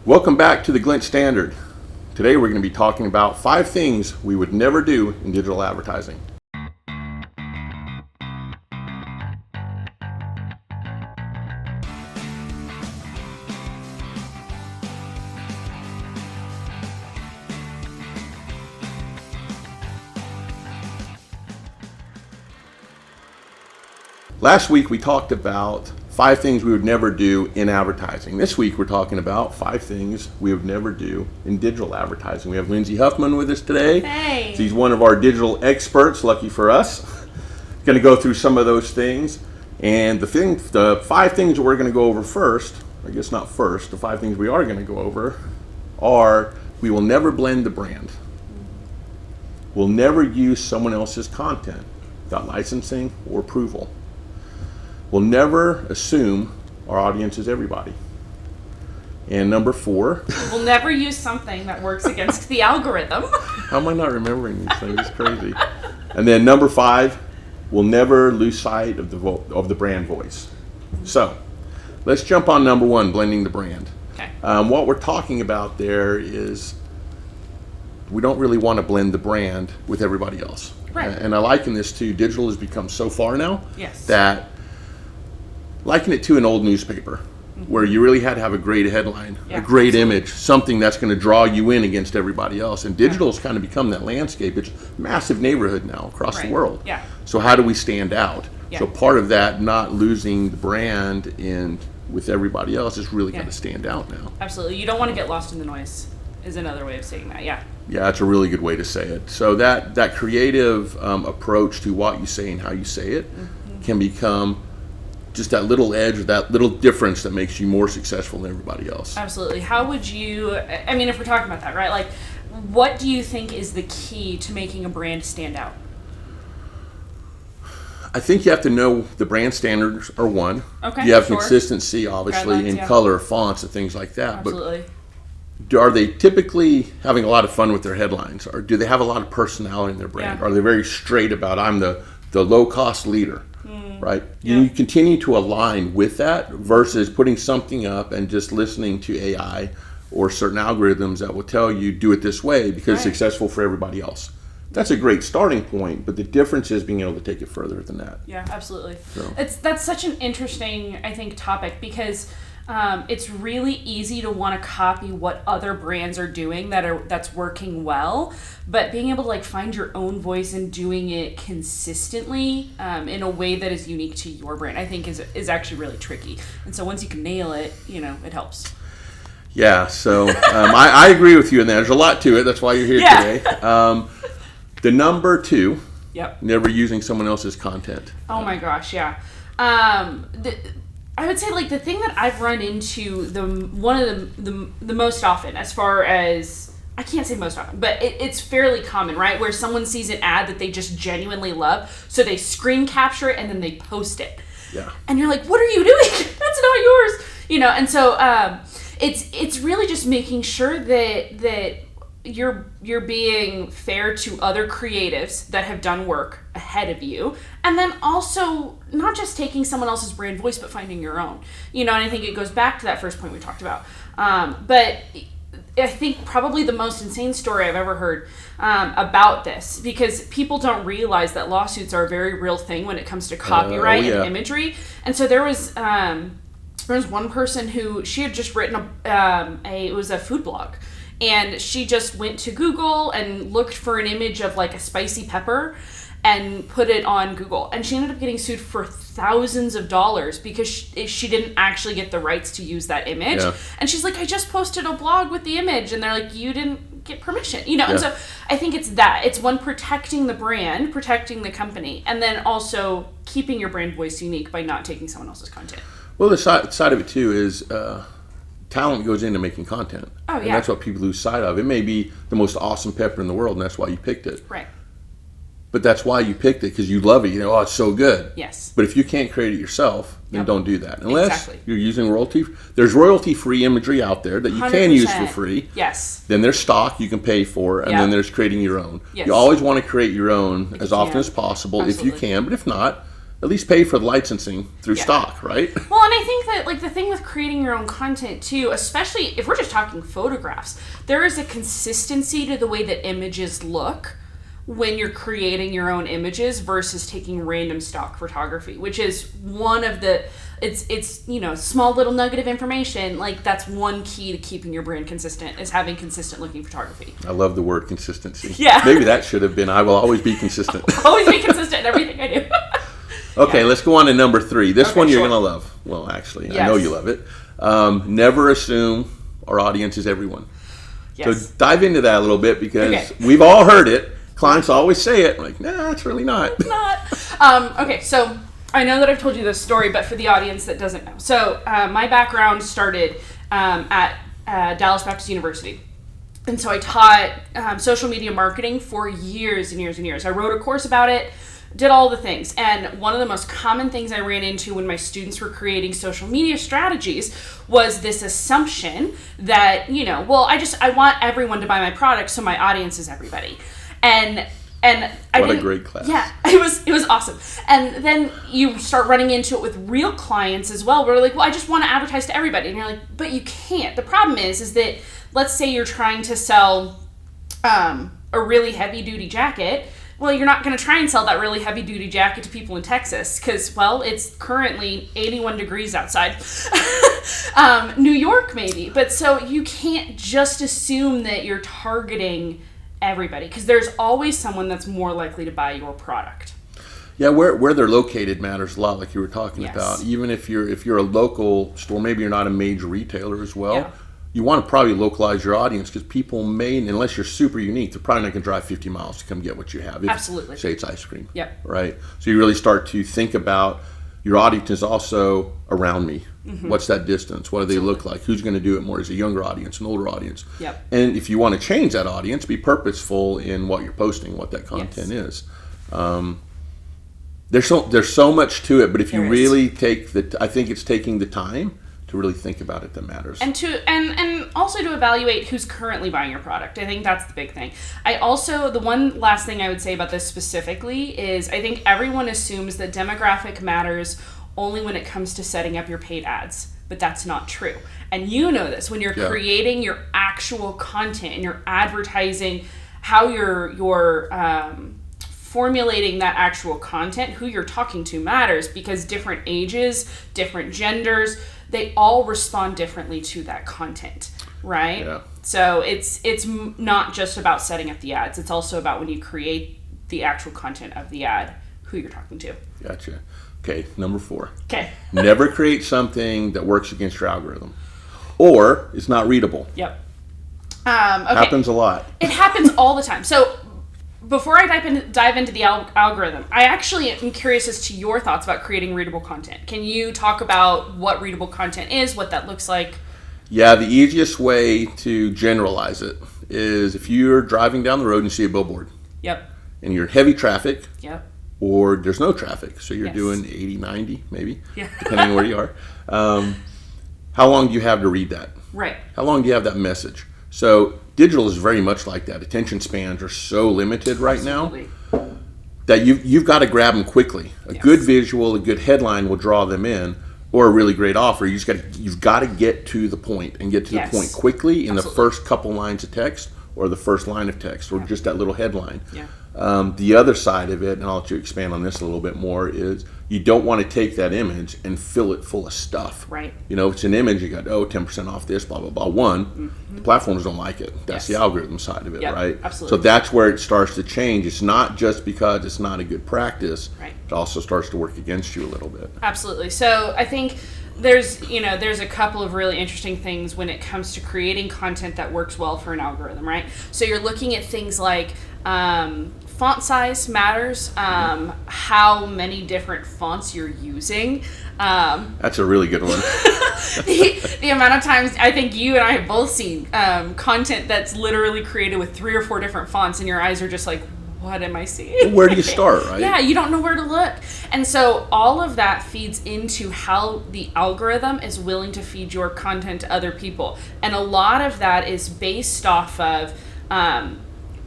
Welcome back to the Glint Standard. Today we're going to be talking about 5 things we would never do in digital advertising. Last week we talked about 5 things we would never do in advertising. This week we're talking about 5 things we would never do in digital advertising. We have Lindsay Huffman with us today. Hey. She's one of our digital experts, lucky for us. Going to go through some of those things. And the 5 things that we're going to go over first, I guess not first, the 5 things we are going to go over are we will never blend the brand. We'll never use someone else's content without licensing or approval. We'll never assume our audience is everybody. And number 4. We'll never use something that works against the algorithm. How am I not remembering these things? It's crazy. And then number 5, we'll never lose sight of the brand voice. So let's jump on number 1, blending the brand. Okay. What we're talking about there is we don't really want to blend the brand with everybody else. Right. And I liken this to digital has become so far now Yes. that liken it to an old newspaper where you really had to have a great headline, Yeah, a great absolutely. image, something that's going to draw you in against everybody else. And digital's kind of become that landscape. It's a massive neighborhood now across the Right. world. Yeah. So how do we stand out? Yeah. So part of that, not losing the brand in with everybody else, is really Yeah. got to stand out now. Absolutely. You don't want to get lost in the noise, is another way of saying that. Yeah. Yeah, that's a really good way to say it. So that creative approach to what you say and how you say it can become just that little edge or that little difference that makes you more successful than everybody else. Absolutely. How would you, I mean, if we're talking about that, right? Like, what do you think is the key to making a brand stand out? I think you have to know the brand standards are one. Okay, You have sure. consistency, obviously, Guidelines, in yeah. color, fonts, and things like that. Absolutely. But are they typically having a lot of fun with their headlines? Or do they have a lot of personality in their brand? Yeah. Are they very straight about, I'm the low-cost leader? Right? Yeah. You continue to align with that versus putting something up and just listening to AI or certain algorithms that will tell you do it this way because it's Right. successful for everybody else. That's a great starting point, but the difference is being able to take it further than that. Yeah, absolutely. So. That's such an interesting, I think, topic because it's really easy to want to copy what other brands are doing that's working well, but being able to like find your own voice and doing it consistently in a way that is unique to your brand, I think is actually really tricky. And so once you can nail it, it helps. Yeah, so I agree with you in that. There's a lot to it. That's why you're here Yeah. today. The number 2, Yep. never using someone else's content. Oh my gosh, yeah. I would say like the thing that I've run into one of the most often, as far as I can't say most often, but it's fairly common, right? Where someone sees an ad that they just genuinely love, so they screen capture it and then they post it. Yeah. And you're like, what are you doing? That's not yours, And so it's really just making sure that you're being fair to other creatives that have done work ahead of you, and then also not just taking someone else's brand voice but finding your own, and I think it goes back to that first point we talked about, but I think probably the most insane story I've ever heard about this, because people don't realize that lawsuits are a very real thing when it comes to copyright and imagery. And so there was one person who, she had just written it was a food blog. And she just went to Google and looked for an image of like a spicy pepper and put it on Google. And she ended up getting sued for thousands of dollars because she didn't actually get the rights to use that image. Yeah. And she's like, I just posted a blog with the image. And they're like, you didn't get permission. And so I think it's that. It's one, protecting the brand, protecting the company, and then also keeping your brand voice unique by not taking someone else's content. Well, the side of it too is talent goes into making content. Oh, yeah. And that's what people lose sight of. It may be the most awesome pepper in the world, and that's why you picked it. Right. But that's why you picked it, because you love it. Oh, it's so good. Yes. But if you can't create it yourself, then don't do that. Unless Exactly. you're using there's royalty-free imagery out there that you can use for 100%. free. Yes. Then there's stock you can pay for, and then there's creating your own. Yes. You always want to create your own as often can. as possible if you Absolutely. can. But if not, at least pay for the licensing through stock, right? Well, and I think that, like, the thing with creating your own content too, especially if we're just talking photographs, there is a consistency to the way that images look when you're creating your own images versus taking random stock photography, which is one of the, it's you know, small little nugget of information. Like, that's one key to keeping your brand consistent, is having consistent looking photography. I love the word consistency. Yeah. Maybe that should have been, I will always be consistent. Always be consistent in everything I do. Okay, let's go on to number 3. This one you're sure. going to love. Well, actually, I Yes. know you love it. Never assume our audience is everyone. Yes. So dive into that a little bit, because Okay. we've all heard it. Clients always say it. Like, nah, it's really not. Okay, so I know that I've told you this story, but for the audience that doesn't know. So my background started at Dallas Baptist University. And so I taught social media marketing for years and years and years. I wrote a course about it, did all the things. And one of the most common things I ran into when my students were creating social media strategies was this assumption that, you know, well, I want everyone to buy my product, so my audience is everybody. And What a great class. Yeah, it was awesome. And then you start running into it with real clients as well, where they're like, well, I just want to advertise to everybody. And you're like, but you can't. The problem is that, let's say you're trying to sell a really heavy duty jacket. Well, you're not going to try and sell that really heavy duty jacket to people in Texas because, well, it's currently 81 degrees outside. New York maybe. But so you can't just assume that you're targeting everybody, because there's always someone that's more likely to buy your product. Yeah, where they're located matters a lot, like you were talking Yes. about. Even if you're a local store, maybe you're not a major retailer as well. Yeah. You want to probably localize your audience, because people may, unless you're super unique, they're probably not going to drive 50 miles to come get what you have. If, Absolutely. Say it's ice cream. Yep. Right? So you really start to think about your audience is also around me. Mm-hmm. What's that distance? What do they look like? Who's going to do it more? Is it a younger audience, an older audience? Yep. And if you want to change that audience, be purposeful in what you're posting, what that content is. There's so much to it, but if you really I think it's taking the time to really think about it that matters. And also to evaluate who's currently buying your product. I think that's the big thing. The one last thing I would say about this specifically is, I think everyone assumes that demographic matters only when it comes to setting up your paid ads, but that's not true. And you know this, when you're creating your actual content and you're advertising, how you're formulating that actual content, who you're talking to matters, because different ages, different genders, they all respond differently to that content, right? Yeah. So it's not just about setting up the ads. It's also about, when you create the actual content of the ad, who you're talking to. Gotcha. Okay, number 4. Okay. Never create something that works against your algorithm, or it's not readable. Yep. Okay. Happens a lot. It happens all the time. So before I dive into the algorithm, I actually am curious as to your thoughts about creating readable content. Can you talk about what readable content is, what that looks like? Yeah, the easiest way to generalize it is, if you're driving down the road and you see a billboard. Yep. And you're heavy traffic. Yep. Or there's no traffic, so you're doing 80, 90 maybe, depending on where you are. How long do you have to read that? Right. How long do you have that message? So digital is very much like that. Attention spans are so limited right now that you've got to grab them quickly. A good visual, a good headline will draw them in, or a really great offer. You've got to get to the point, and get to the point quickly in the first couple lines of text, or the first line of text, or just that little headline. Yeah. The other side of it, and I'll let you expand on this a little bit more, is you don't want to take that image and fill it full of stuff. Right. You know, if it's an image, you got, 10% off this, blah, blah, blah. The platforms don't like it. That's the algorithm side of it, right? Absolutely. So that's where it starts to change. It's not just because it's not a good practice. Right. It also starts to work against you a little bit. Absolutely. So I think there's a couple of really interesting things when it comes to creating content that works well for an algorithm, right? So you're looking at things like font size matters, how many different fonts you're using. That's a really good one. the amount of times I think you and I have both seen content that's literally created with 3 or 4 different fonts, and your eyes are just like, what am I seeing? Where do you start, right? Yeah, you don't know where to look. And so all of that feeds into how the algorithm is willing to feed your content to other people. And a lot of that is based off of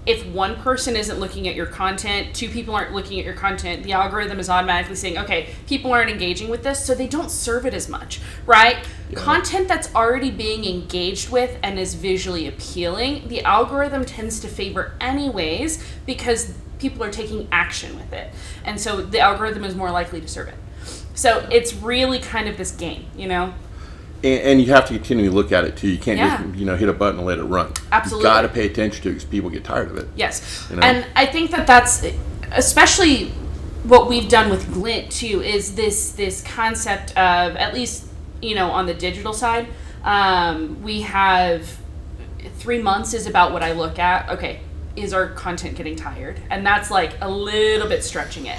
if one person isn't looking at your content, 2 people aren't looking at your content, the algorithm is automatically saying, okay, people aren't engaging with this, so they don't serve it as much, right? Yeah. Content that's already being engaged with and is visually appealing, the algorithm tends to favor anyways because people are taking action with it. And so the algorithm is more likely to serve it. So it's really kind of this game, you know? And you have to continually look at it too. You can't just hit a button and let it run. Absolutely. You've got to pay attention to it because people get tired of it. Yes. You know? And I think that's especially what we've done with Glint too, is this concept of, at least, on the digital side, we have 3 months is about what I look at. Okay, is our content getting tired? And that's like a little bit stretching it.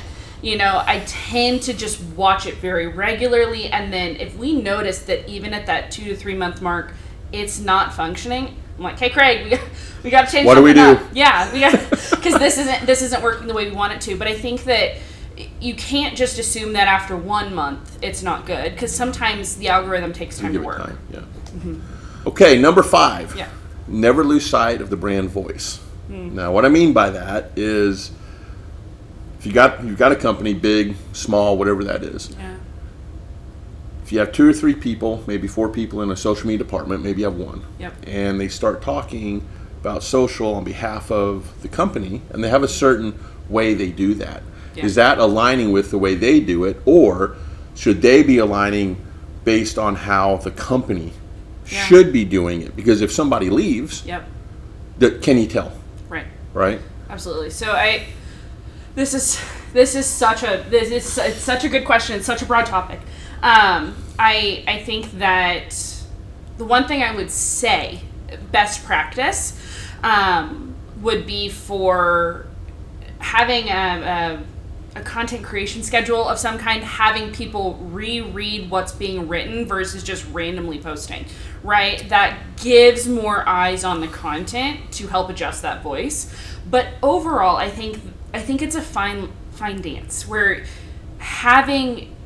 I tend to just watch it very regularly, and then if we notice that even at that 2 to 3 month mark, it's not functioning, I'm like, hey Craig, we got to change. What do we do? Up. Yeah, we got, because this isn't working the way we want it to. But I think that you can't just assume that after 1 month it's not good, because sometimes the algorithm takes time to work. Time. Yeah. Mm-hmm. Okay, number 5. Yeah. Never lose sight of the brand voice. Now, what I mean by that is, you've got a company, big, small, whatever that is. Yeah. If you have 2 or 3 people, maybe 4 people in a social media department, maybe you have 1. Yep. And they start talking about social on behalf of the company, and they have a certain way they do that. Yeah. Is that aligning with the way they do it, or should they be aligning based on how the company should be doing it? Because if somebody leaves, can you tell? Right? Absolutely. So This is such a good question. It's such a broad topic. I think that the one thing I would say, best practice, would be for having a content creation schedule of some kind, having people reread what's being written versus just randomly posting, right? That gives more eyes on the content to help adjust that voice. But overall, I think it's a fine dance where having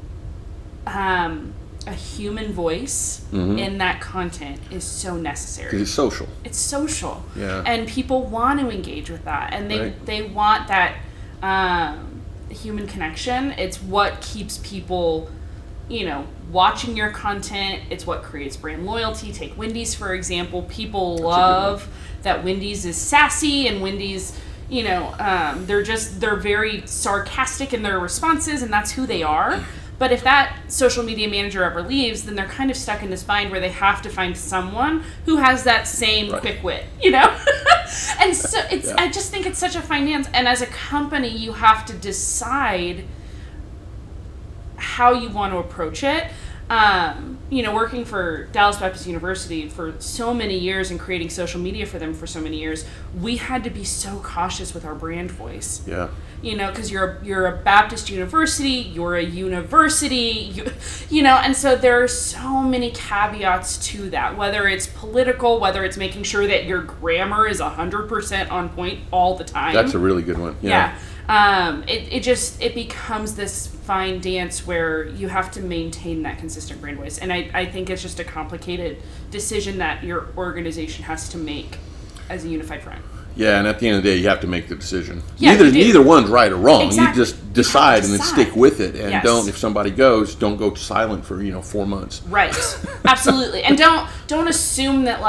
a human voice in that content is so necessary. 'Cause it's social. It's social. Yeah. And people want to engage with that, and they want that human connection. It's what keeps people, watching your content. It's what creates brand loyalty. Take Wendy's, for example. People love that Wendy's is sassy, and Wendy's, they're very sarcastic in their responses, and that's who they are. But if that social media manager ever leaves, then they're kind of stuck in this bind where they have to find someone who has that same quick wit, And so I just think it's such a fine dance. And as a company, you have to decide how you want to approach it. Working for Dallas Baptist University for so many years and creating social media for them for so many years, we had to be so cautious with our brand voice. Yeah. Because you're a Baptist university, you're a university, and so there are so many caveats to that, whether it's political, whether it's making sure that your grammar is 100% on point all the time. That's a really good one. Yeah. It becomes this fine dance where you have to maintain that consistent brand voice. And I think it's just a complicated decision that your organization has to make as a unified front. Yeah, and at the end of the day, you have to make the decision. Yeah, neither one's right or wrong. Exactly. You just decide and then stick with it. And if somebody goes, don't go silent for 4 months. Right. Absolutely. And don't assume that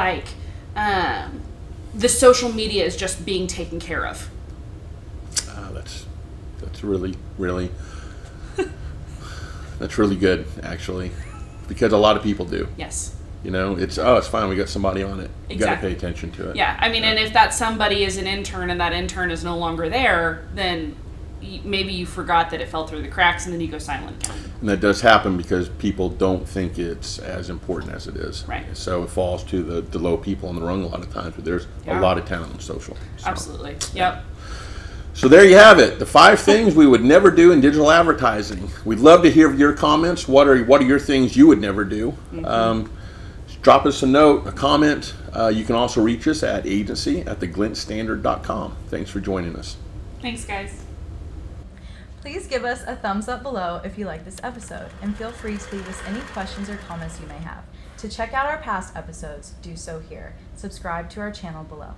the social media is just being taken care of. That's really, really, that's really good, actually, because a lot of people do. Yes. It's fine. We got somebody on it. You got to pay attention to it. Yeah. And if that somebody is an intern and that intern is no longer there, then maybe you forgot that it fell through the cracks and then you go silent again. And that does happen because people don't think it's as important as it is. Right. So it falls to the low people on the rung a lot of times, but there's a lot of talent on social. So. Absolutely. Yep. So there you have it. The 5 things we would never do in digital advertising. We'd love to hear your comments. What are your things you would never do? Drop us a note, a comment. You can also reach us at agency@theglintstandard.com. Thanks for joining us. Thanks, guys. Please give us a thumbs up below if you like this episode, and feel free to leave us any questions or comments you may have. To check out our past episodes, do so here. Subscribe to our channel below.